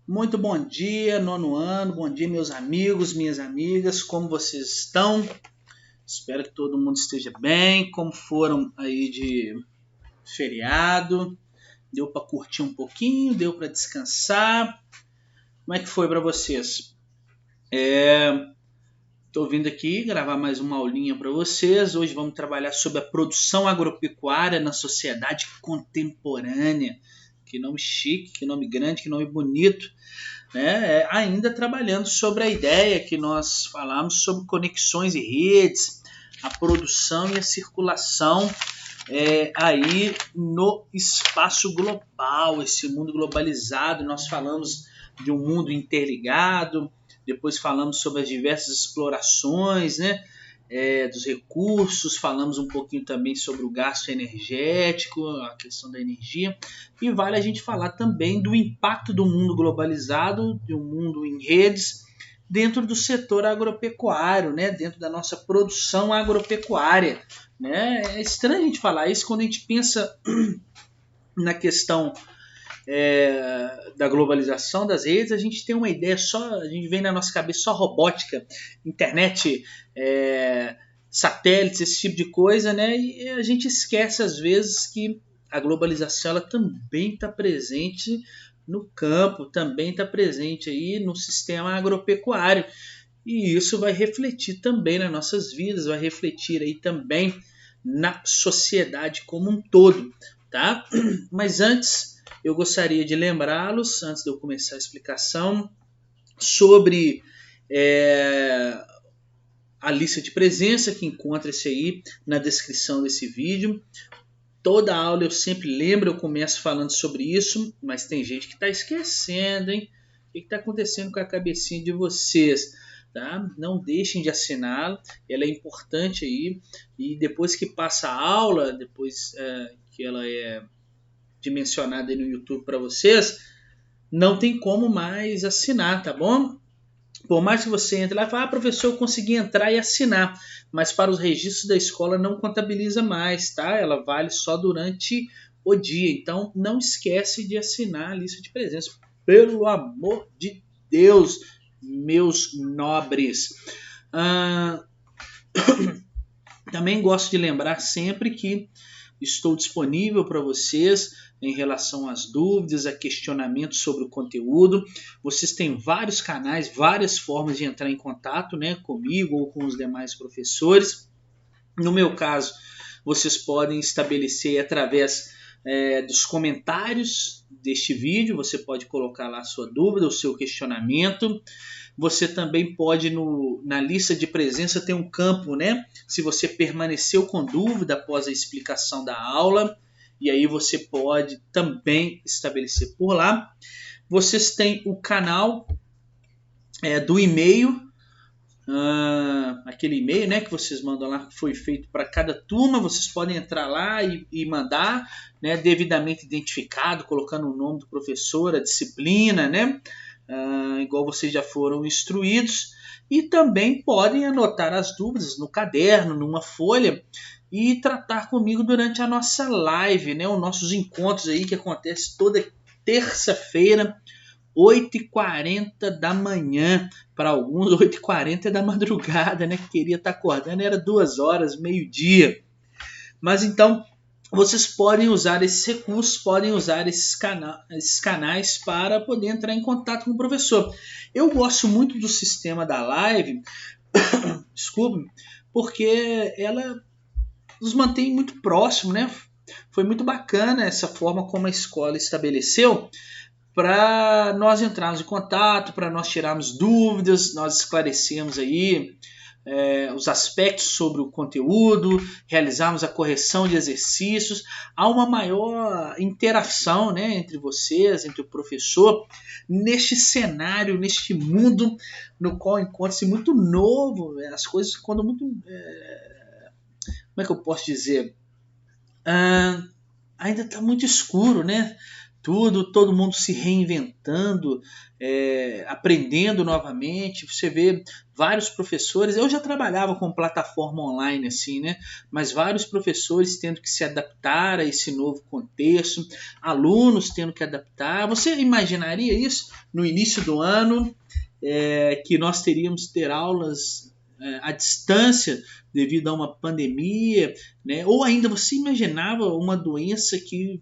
Muito bom dia, nono ano, bom dia meus amigos, minhas amigas, como vocês estão? Espero que todo mundo esteja bem, como foram aí de feriado, deu para curtir um pouquinho, deu para descansar, como é que foi para vocês? Estou vindo aqui gravar mais uma aulinha para vocês, hoje vamos trabalhar sobre a produção agropecuária na sociedade contemporânea, que nome chique, que nome grande, que nome bonito. Ainda trabalhando sobre a ideia que nós falamos sobre conexões e redes, a produção e a circulação aí no espaço global, esse mundo globalizado. Nós falamos de um mundo interligado, depois falamos sobre as diversas explorações, dos recursos, falamos um pouquinho também sobre o gasto energético, a questão da energia, e vale a gente falar também do impacto do mundo globalizado, de um mundo em redes, dentro do setor agropecuário, dentro da nossa produção agropecuária. É estranho a gente falar isso quando a gente pensa na questão da globalização das redes. A gente tem uma ideia só, a gente vem na nossa cabeça só robótica, internet, satélites, esse tipo de coisa, e a gente esquece às vezes que a globalização ela também está presente no campo, também está presente aí no sistema agropecuário, e isso vai refletir também nas nossas vidas, vai refletir aí também na sociedade como um todo, tá? Mas antes eu gostaria de lembrá-los, antes de eu começar a explicação, sobre a lista de presença, que encontra-se aí na descrição desse vídeo. Toda aula eu sempre lembro, eu começo falando sobre isso, mas tem gente que está esquecendo, hein? O que está acontecendo com a cabecinha de vocês? Tá? Não deixem de assiná-la, ela é importante aí, e depois que passa a aula, depois que ela é dimensionada aí no YouTube para vocês, não tem como mais assinar, tá bom? Por mais que você entre lá e fale, professor, eu consegui entrar e assinar, mas para os registros da escola não contabiliza mais, tá? Ela vale só durante o dia, então não esquece de assinar a lista de presença, pelo amor de Deus, meus nobres. Também gosto de lembrar sempre que estou disponível para vocês em relação às dúvidas, a questionamentos sobre o conteúdo. Vocês têm vários canais, várias formas de entrar em contato comigo ou com os demais professores. No meu caso, vocês podem estabelecer através dos comentários deste vídeo. Você pode colocar lá a sua dúvida, o seu questionamento. Você também pode, na lista de presença, ter um campo, se você permaneceu com dúvida após a explicação da aula, e aí você pode também estabelecer por lá. Vocês têm o canal do e-mail, aquele e-mail que vocês mandam lá, que foi feito para cada turma. Vocês podem entrar lá e mandar, devidamente identificado, colocando o nome do professor, a disciplina, igual vocês já foram instruídos, e também podem anotar as dúvidas no caderno, numa folha, e tratar comigo durante a nossa live, os nossos encontros aí que acontece toda terça-feira, 8h40 da manhã, para alguns 8h40 da madrugada, que queria estar acordando, era 2 horas, meio-dia. Mas então, vocês podem usar esses recursos, podem usar esses canais para poder entrar em contato com o professor. Eu gosto muito do sistema da live, desculpe, porque ela nos mantém muito próximo, Foi muito bacana essa forma como a escola estabeleceu para nós entrarmos em contato, para nós tirarmos dúvidas, nós esclarecemos aí os aspectos sobre o conteúdo, realizarmos a correção de exercícios. Há uma maior interação entre vocês, entre o professor, neste cenário, neste mundo no qual encontra-se muito novo, as coisas quando muito... como é que eu posso dizer? Ainda está muito escuro, tudo, todo mundo se reinventando, aprendendo novamente. Você vê vários professores, eu já trabalhava com plataforma online assim, né? Mas vários professores tendo que se adaptar a esse novo contexto, alunos tendo que adaptar. Você imaginaria isso no início do ano, que nós teríamos que ter aulas à distância devido a uma pandemia, né? Ou ainda você imaginava uma doença que,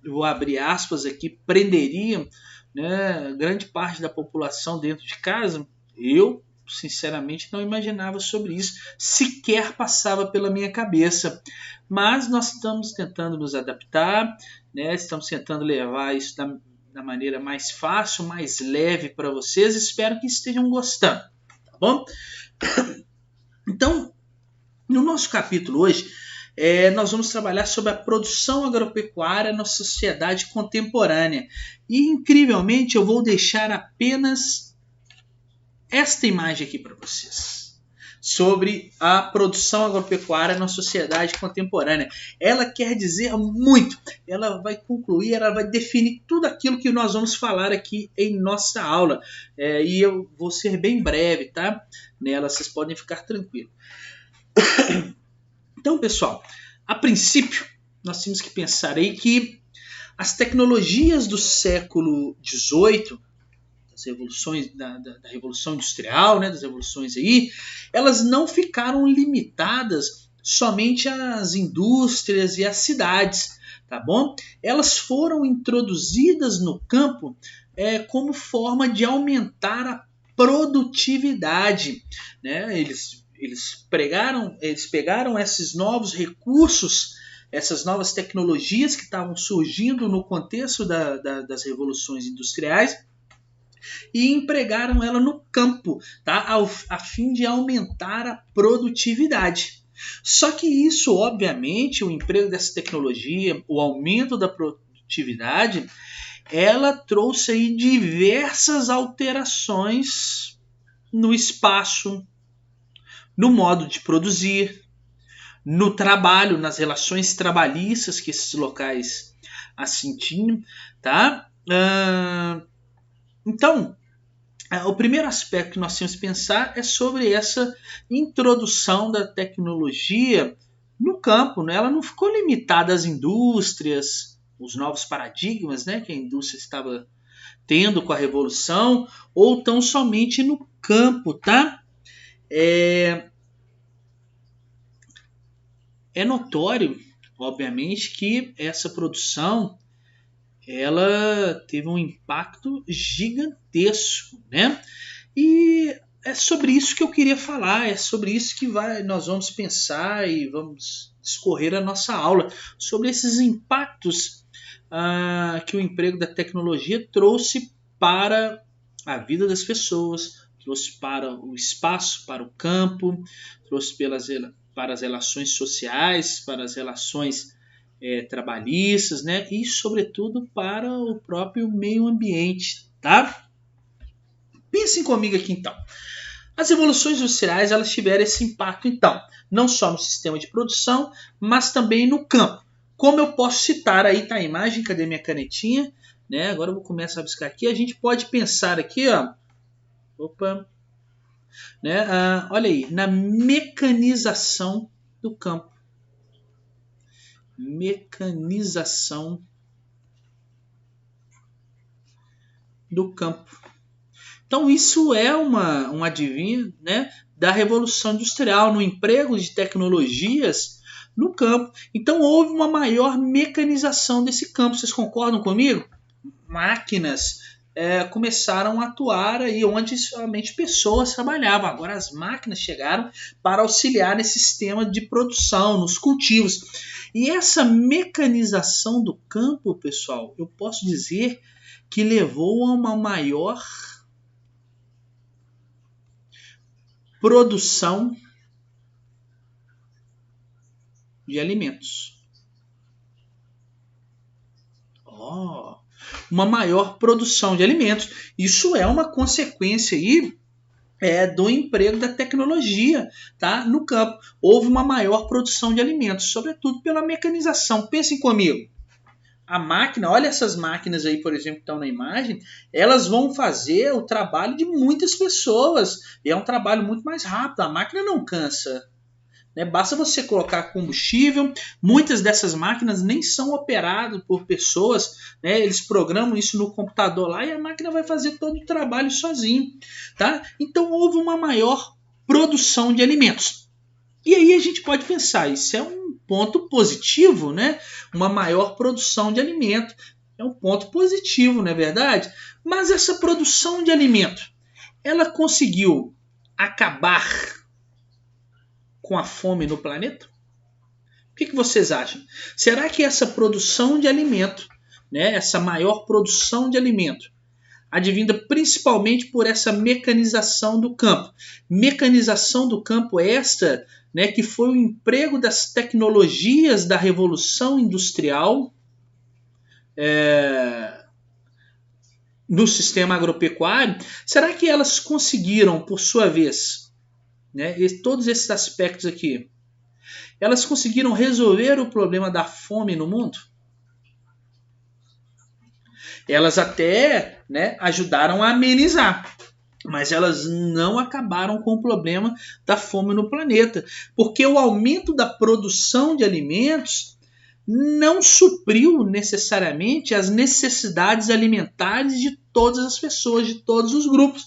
vou abrir aspas aqui, prenderia, né, grande parte da população dentro de casa? Eu, sinceramente, não imaginava sobre isso, sequer passava pela minha cabeça. Mas nós estamos tentando nos adaptar, né? Estamos tentando levar isso da maneira mais fácil, mais leve para vocês. Espero que estejam gostando, tá bom? Então, no nosso capítulo hoje, nós vamos trabalhar sobre a produção agropecuária na sociedade contemporânea. E, incrivelmente, eu vou deixar apenas esta imagem aqui para vocês, sobre a produção agropecuária na sociedade contemporânea. Ela quer dizer muito, ela vai concluir, ela vai definir tudo aquilo que nós vamos falar aqui em nossa aula. E eu vou ser bem breve, tá? Nela, vocês podem ficar tranquilos. Então, pessoal, a princípio, nós temos que pensar aí que as tecnologias do século XVIII, das revoluções, da Revolução Industrial, né, das revoluções aí, elas não ficaram limitadas somente às indústrias e às cidades, tá bom? Elas foram introduzidas no campo como forma de aumentar a produtividade, né? Eles pegaram esses novos recursos, essas novas tecnologias que estavam surgindo no contexto das revoluções industriais e empregaram ela no campo, tá? A fim de aumentar a produtividade. Só que isso, obviamente, o emprego dessa tecnologia, o aumento da produtividade, ela trouxe aí diversas alterações no espaço, no modo de produzir, no trabalho, nas relações trabalhistas que esses locais assim tinham, tá? Então, o primeiro aspecto que nós temos que pensar é sobre essa introdução da tecnologia no campo, né? Ela não ficou limitada às indústrias, os novos paradigmas, né, que a indústria estava tendo com a revolução, ou tão somente no campo, tá? É notório, obviamente, que essa produção ela teve um impacto gigantesco, né? E é sobre isso que eu queria falar, é sobre isso que nós vamos pensar e vamos discorrer a nossa aula, sobre esses impactos que o emprego da tecnologia trouxe para a vida das pessoas, trouxe para o espaço, para o campo, trouxe para as relações sociais, para as relações trabalhistas, né? E, sobretudo, para o próprio meio ambiente, tá? Pensem comigo aqui, então. As revoluções industriais, elas tiveram esse impacto, então, não só no sistema de produção, mas também no campo. Como eu posso citar aí, tá a imagem, cadê minha canetinha? Né? Agora eu vou começar a buscar aqui. A gente pode pensar aqui, ó. Opa. Né? Olha aí, na mecanização do campo. Mecanização do campo. Então isso é um advento, né, da Revolução Industrial, no emprego de tecnologias no campo. Então houve uma maior mecanização desse campo. Vocês concordam comigo? Máquinas começaram a atuar aí onde somente pessoas trabalhavam. Agora as máquinas chegaram para auxiliar nesse sistema de produção, nos cultivos. E essa mecanização do campo, pessoal, eu posso dizer que levou a uma maior produção de alimentos. Uma maior produção de alimentos. Isso é uma consequência aí do emprego da tecnologia, tá? No campo. Houve uma maior produção de alimentos, sobretudo pela mecanização. Pensem comigo. A máquina, olha essas máquinas aí, por exemplo, que estão na imagem, elas vão fazer o trabalho de muitas pessoas. E é um trabalho muito mais rápido. A máquina não cansa. Né? Basta você colocar combustível. Muitas dessas máquinas nem são operadas por pessoas. Né? Eles programam isso no computador lá e a máquina vai fazer todo o trabalho sozinho. Tá? Então houve uma maior produção de alimentos. E aí a gente pode pensar, isso é um ponto positivo, né? Uma maior produção de alimento. É um ponto positivo, não é verdade? Mas essa produção de alimento, ela conseguiu acabar com a fome no planeta? O que vocês acham? Será que essa produção de alimento, né, essa maior produção de alimento, advinda principalmente por essa mecanização do campo? Mecanização do campo esta, né, que foi o emprego das tecnologias da Revolução Industrial no sistema agropecuário. Será que elas conseguiram, por sua vez, né, todos esses aspectos aqui, elas conseguiram resolver o problema da fome no mundo? Elas até, né, ajudaram a amenizar, mas elas não acabaram com o problema da fome no planeta, porque o aumento da produção de alimentos não supriu necessariamente as necessidades alimentares de todas as pessoas, de todos os grupos,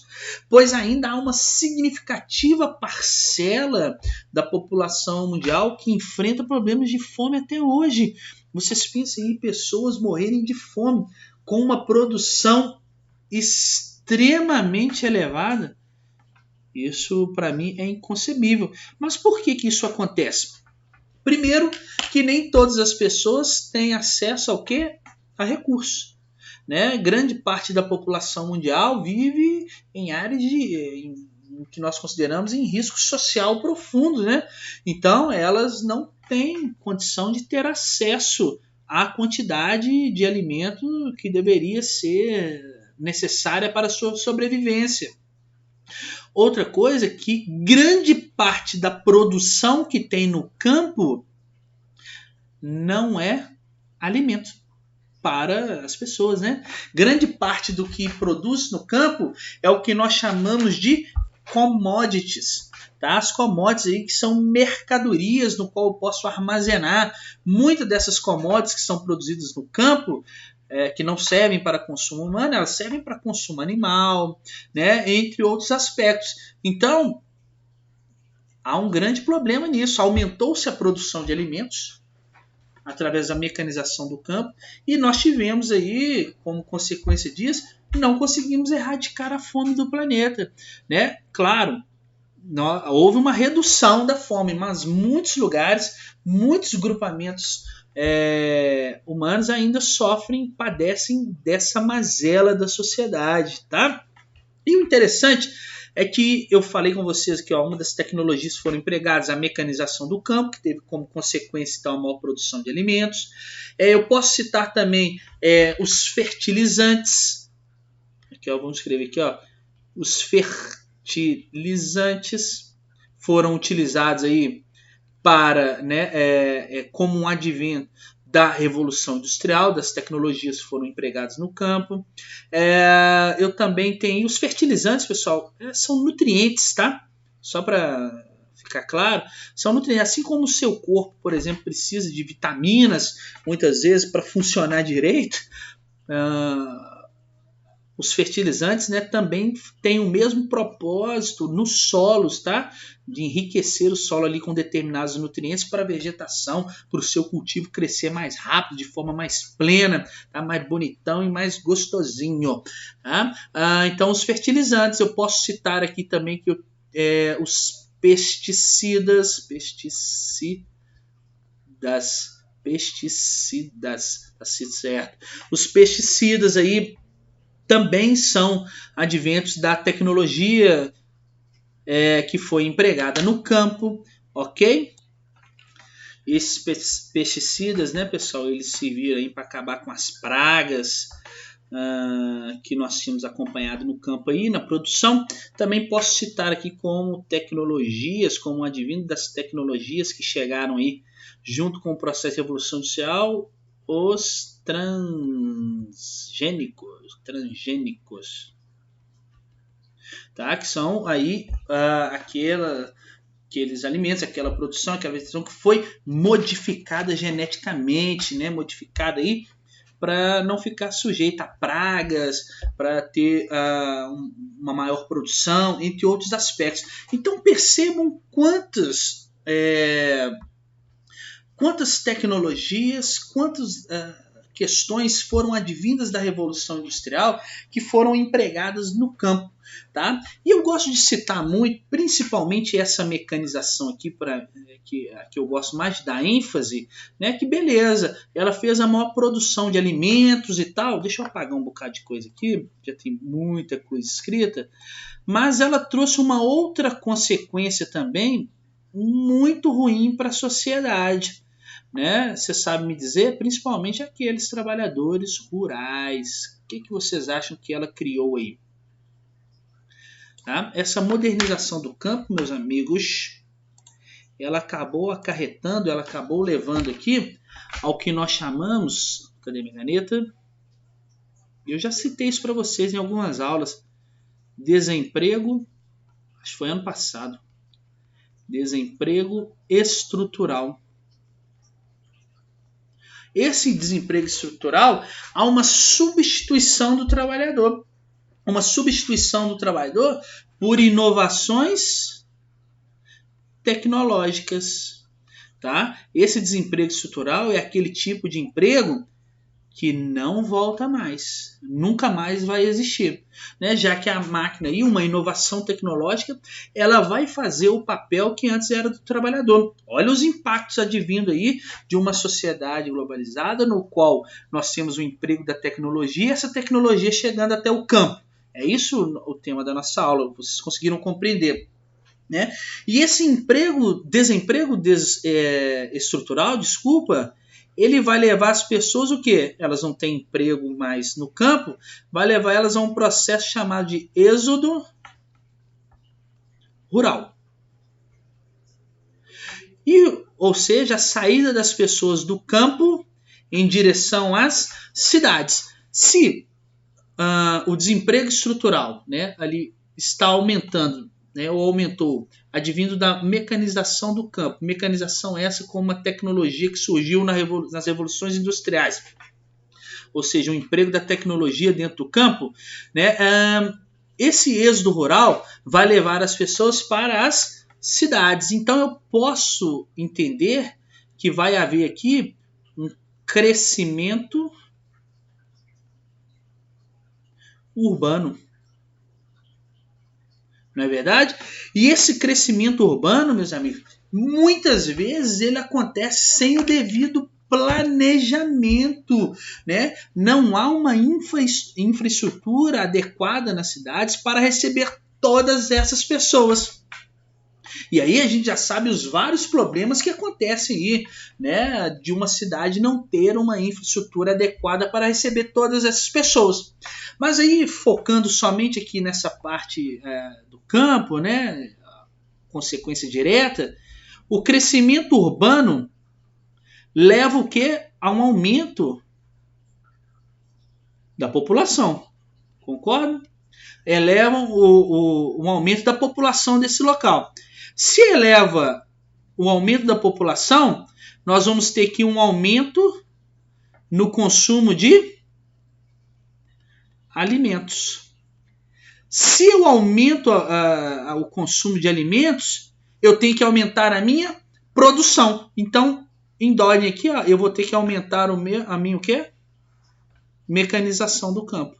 pois ainda há uma significativa parcela da população mundial que enfrenta problemas de fome até hoje. Vocês pensam em pessoas morrerem de fome com uma produção extremamente elevada? Isso para mim é inconcebível. Mas por que isso acontece? Primeiro, que nem todas as pessoas têm acesso ao quê? A recursos. Né? Grande parte da população mundial vive em áreas que nós consideramos em risco social profundo. Né? Então, elas não têm condição de ter acesso à quantidade de alimento que deveria ser necessária para a sua sobrevivência. Outra coisa é que grande parte da produção que tem no campo não é alimento para as pessoas, né? Grande parte do que produz no campo é o que nós chamamos de commodities. Tá? As commodities aí que são mercadorias no qual eu posso armazenar. Muitas dessas commodities que são produzidas no campo, que não servem para consumo humano, elas servem para consumo animal, né? Entre outros aspectos. Então, há um grande problema nisso. Aumentou-se a produção de alimentos através da mecanização do campo e nós tivemos aí, como consequência disso, não conseguimos erradicar a fome do planeta. Né? Claro, houve uma redução da fome, mas muitos lugares, muitos grupamentos humanos ainda sofrem, padecem dessa mazela da sociedade. Tá? E o interessante é que eu falei com vocês que uma das tecnologias que foram empregadas, a mecanização do campo, que teve como consequência então, a maior produção de alimentos. Eu posso citar também os fertilizantes. Aqui, ó, vamos escrever aqui, ó, os fertilizantes foram utilizados aí para, né, como um advento da Revolução Industrial, das tecnologias que foram empregadas no campo. Eu também tenho os fertilizantes, pessoal, são nutrientes, tá? Só para ficar claro, são nutrientes. Assim como o seu corpo, por exemplo, precisa de vitaminas, muitas vezes, para funcionar direito, os fertilizantes, né, também têm o mesmo propósito nos solos, tá? De enriquecer o solo ali com determinados nutrientes para a vegetação, para o seu cultivo crescer mais rápido, de forma mais plena, tá? Mais bonitão e mais gostosinho. Tá? Então, os fertilizantes, eu posso citar aqui também que os pesticidas, tá certo? Os pesticidas aí também são adventos da tecnologia que foi empregada no campo, ok? Esses pesticidas, né, pessoal, eles serviram aí para acabar com as pragas que nós tínhamos acompanhado no campo aí, na produção. Também posso citar aqui como tecnologias, como advindo das tecnologias que chegaram aí junto com o processo de evolução industrial, os transgênicos, tá? Que são aí aqueles alimentos, aquela produção, aquela vegetação que foi modificada geneticamente, né? Modificada aí para não ficar sujeita a pragas, para ter uma maior produção, entre outros aspectos. Então percebam quantas tecnologias, quantas questões foram advindas da Revolução Industrial que foram empregadas no campo. Tá? E eu gosto de citar muito, principalmente essa mecanização aqui, que eu gosto mais de dar ênfase, né? Que beleza, ela fez a maior produção de alimentos e tal. Deixa eu apagar um bocado de coisa aqui, já tem muita coisa escrita, mas ela trouxe uma outra consequência também muito ruim para a sociedade. Né? Você sabe me dizer, principalmente aqueles trabalhadores rurais. O que vocês acham que ela criou aí? Tá? Essa modernização do campo, meus amigos, ela acabou acarretando, ela acabou levando aqui ao que nós chamamos, cadê minha caneta? Eu já citei isso para vocês em algumas aulas. Desemprego, acho que foi ano passado. Desemprego estrutural. Esse desemprego estrutural, há uma substituição do trabalhador. Uma substituição do trabalhador por inovações tecnológicas. Tá? Esse desemprego estrutural é aquele tipo de emprego que não volta mais, nunca mais vai existir, né? Já que a máquina e uma inovação tecnológica, ela vai fazer o papel que antes era do trabalhador. Olha os impactos advindo aí de uma sociedade globalizada no qual nós temos o emprego da tecnologia e essa tecnologia chegando até o campo. É isso o tema da nossa aula, vocês conseguiram compreender. Né? E esse desemprego estrutural, ele vai levar as pessoas o quê? Elas não têm emprego mais no campo, vai levar elas a um processo chamado de êxodo rural. Ou seja, a saída das pessoas do campo em direção às cidades. Se o desemprego estrutural, né, ali está aumentando, né, ou aumentou, advindo da mecanização do campo. Mecanização essa como uma tecnologia que surgiu nas revoluções industriais. Ou seja, o emprego da tecnologia dentro do campo. Né, esse êxodo rural vai levar as pessoas para as cidades. Então eu posso entender que vai haver aqui um crescimento urbano. Não é verdade? E esse crescimento urbano, meus amigos, muitas vezes ele acontece sem o devido planejamento, né? Não há uma infraestrutura adequada nas cidades para receber todas essas pessoas. E aí a gente já sabe os vários problemas que acontecem aí, né, de uma cidade não ter uma infraestrutura adequada para receber todas essas pessoas. Mas aí, focando somente aqui nessa parte do campo, né, consequência direta, o crescimento urbano leva o quê? A um aumento da população. Concorda? Eleva um aumento da população desse local. Se eleva o aumento da população, nós vamos ter aqui um aumento no consumo de alimentos. Se eu aumento o consumo de alimentos, eu tenho que aumentar a minha produção. Então, em ordem aqui, ó, eu vou ter que aumentar a minha o quê? Mecanização do campo.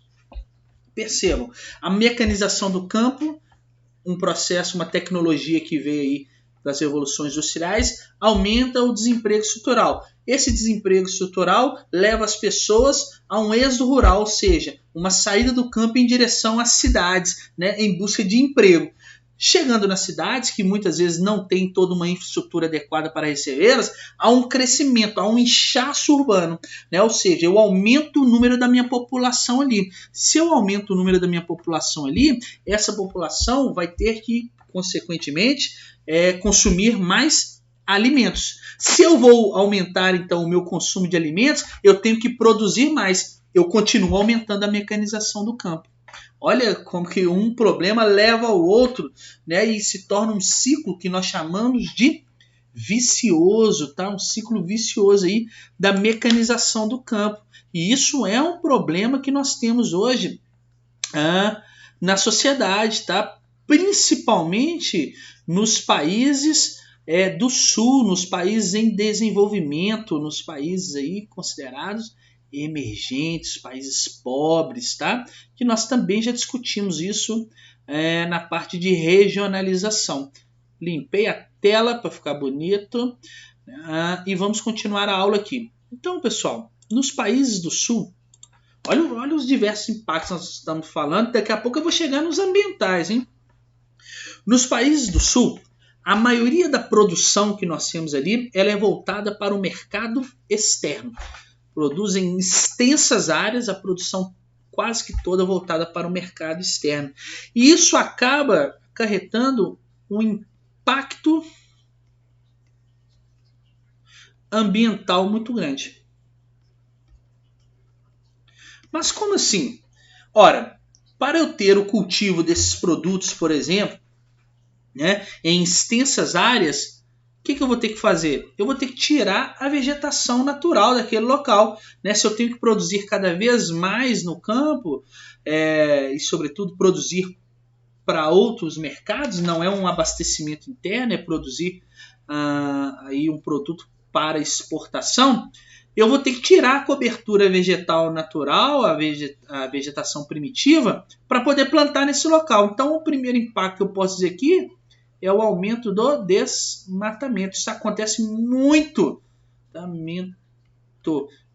Percebam, a mecanização do campo, um processo, uma tecnologia que veio aí das revoluções industriais, aumenta o desemprego estrutural. Esse desemprego estrutural leva as pessoas a um êxodo rural, ou seja, uma saída do campo em direção às cidades, né, em busca de emprego. Chegando nas cidades, que muitas vezes não tem toda uma infraestrutura adequada para recebê-las, há um crescimento, há um inchaço urbano, né? Ou seja, eu aumento o número da minha população ali. Se eu aumento o número da minha população ali, essa população vai ter que, consequentemente, consumir mais alimentos. Se eu vou aumentar, então, o meu consumo de alimentos, eu tenho que produzir mais. Eu continuo aumentando a mecanização do campo. Olha como que um problema leva ao outro, né? E se torna um ciclo que nós chamamos de vicioso, tá? Um ciclo vicioso aí da mecanização do campo. E isso é um problema que nós temos hoje na sociedade, tá? Principalmente nos países do sul, nos países em desenvolvimento, nos países aí considerados emergentes, países pobres, tá? Que nós também já discutimos isso na parte de regionalização. Limpei a tela para ficar bonito e vamos continuar a aula aqui. Então, pessoal, nos países do sul, olha os diversos impactos que nós estamos falando. Daqui a pouco eu vou chegar nos ambientais, hein? Nos países do sul, a maioria da produção que nós temos ali, ela é voltada para o mercado externo. Produzem em extensas áreas, a produção quase que toda voltada para o mercado externo. E isso acaba acarretando um impacto ambiental muito grande. Mas como assim? Ora, para eu ter o cultivo desses produtos, por exemplo, né, em extensas áreas, o que eu vou ter que fazer? Eu vou ter que tirar a vegetação natural daquele local. Né? Se eu tenho que produzir cada vez mais no campo, e sobretudo produzir para outros mercados, não é um abastecimento interno, é produzir aí um produto para exportação, eu vou ter que tirar a cobertura vegetal natural, a vegetação primitiva, para poder plantar nesse local. Então, o primeiro impacto que eu posso dizer aqui é o aumento do desmatamento. Isso acontece muito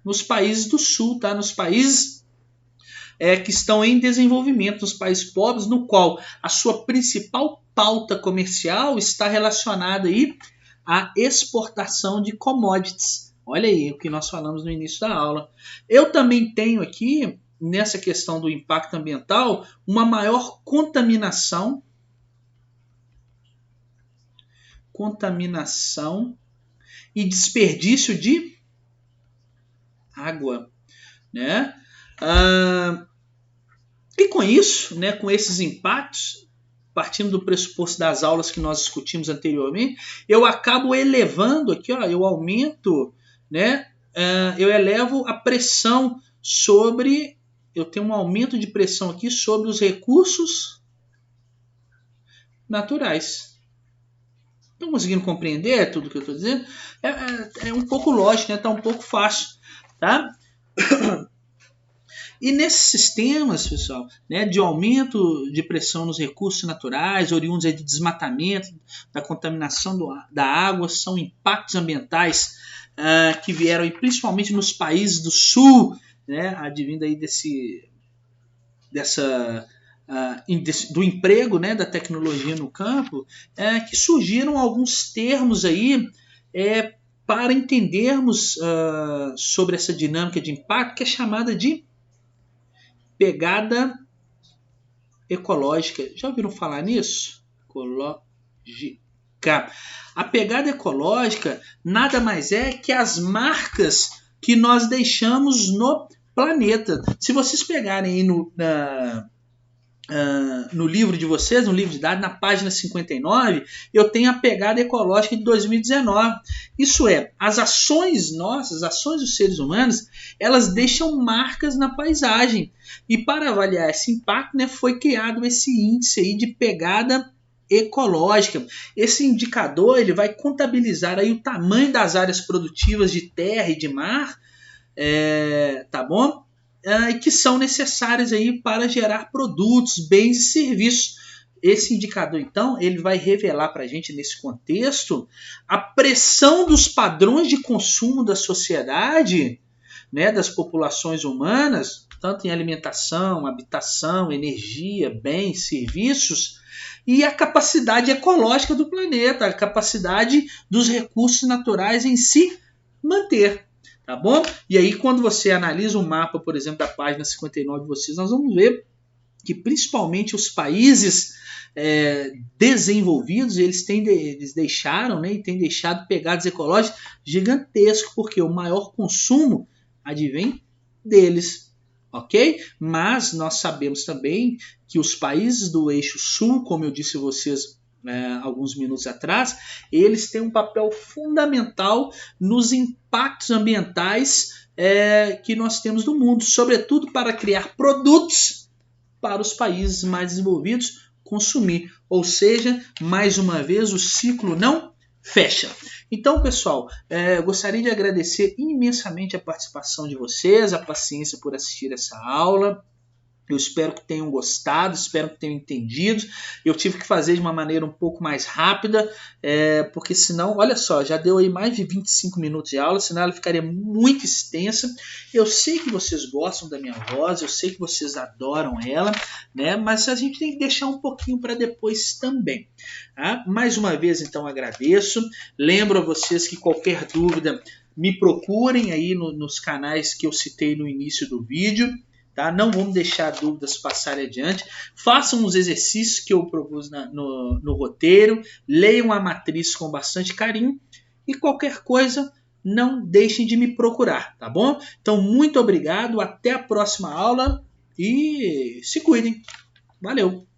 nos países do sul, tá? Nos países que estão em desenvolvimento, nos países pobres, no qual a sua principal pauta comercial está relacionada aí à exportação de commodities. Olha aí o que nós falamos no início da aula. Eu também tenho aqui, nessa questão do impacto ambiental, uma maior contaminação e desperdício de água, né? E com isso, né, com esses impactos, partindo do pressuposto das aulas que nós discutimos anteriormente, eu acabo elevando aqui, eu aumento, né, eu elevo a pressão sobre, eu tenho um aumento de pressão aqui sobre os recursos naturais. Estão conseguindo compreender tudo que eu estou dizendo? É um pouco lógico, né? Está um pouco fácil, tá? E nesses sistemas, pessoal, né, de aumento de pressão nos recursos naturais, oriundos aí de desmatamento, da contaminação da água, são impactos ambientais que vieram aí, principalmente nos países do sul, né, advindo aí do emprego, né, da tecnologia no campo, que surgiram alguns termos aí para entendermos sobre essa dinâmica de impacto, que é chamada de pegada ecológica. Já ouviram falar nisso? Ecológica. A pegada ecológica nada mais é que as marcas que nós deixamos no planeta. Se vocês pegarem aí no livro de vocês, no livro de dados, na página 59, eu tenho a pegada ecológica de 2019. Isso é, as ações nossas, as ações dos seres humanos, elas deixam marcas na paisagem. E para avaliar esse impacto, né, foi criado esse índice aí de pegada ecológica. Esse indicador ele vai contabilizar aí o tamanho das áreas produtivas de terra e de mar, tá bom? Que são necessárias aí para gerar produtos, bens e serviços. Esse indicador, então, ele vai revelar para a gente, nesse contexto, a pressão dos padrões de consumo da sociedade, né, das populações humanas, tanto em alimentação, habitação, energia, bens, serviços, e a capacidade ecológica do planeta, a capacidade dos recursos naturais em se manter. Tá bom? E aí, quando você analisa o mapa, por exemplo, da página 59 de vocês, nós vamos ver que principalmente os países desenvolvidos, eles deixaram, né, e têm deixado pegadas ecológicas gigantescas, porque o maior consumo advém deles, ok? Mas nós sabemos também que os países do eixo sul, como eu disse a vocês alguns minutos atrás, eles têm um papel fundamental nos impactos ambientais que nós temos no mundo, sobretudo para criar produtos para os países mais desenvolvidos consumir. Ou seja, mais uma vez, o ciclo não fecha. Então, pessoal, eu gostaria de agradecer imensamente a participação de vocês, a paciência por assistir essa aula. Eu espero que tenham gostado, espero que tenham entendido. Eu tive que fazer de uma maneira um pouco mais rápida, porque senão, olha só, já deu aí mais de 25 minutos de aula, senão ela ficaria muito extensa. Eu sei que vocês gostam da minha voz, eu sei que vocês adoram ela, né? Mas a gente tem que deixar um pouquinho para depois também. Tá? Mais uma vez, então, agradeço. Lembro a vocês que qualquer dúvida, me procurem aí nos canais que eu citei no início do vídeo. Tá? Não vamos deixar dúvidas passarem adiante. Façam os exercícios que eu propus no roteiro. Leiam a matriz com bastante carinho. E qualquer coisa, não deixem de me procurar, tá bom? Então, muito obrigado. Até a próxima aula. E se cuidem. Valeu!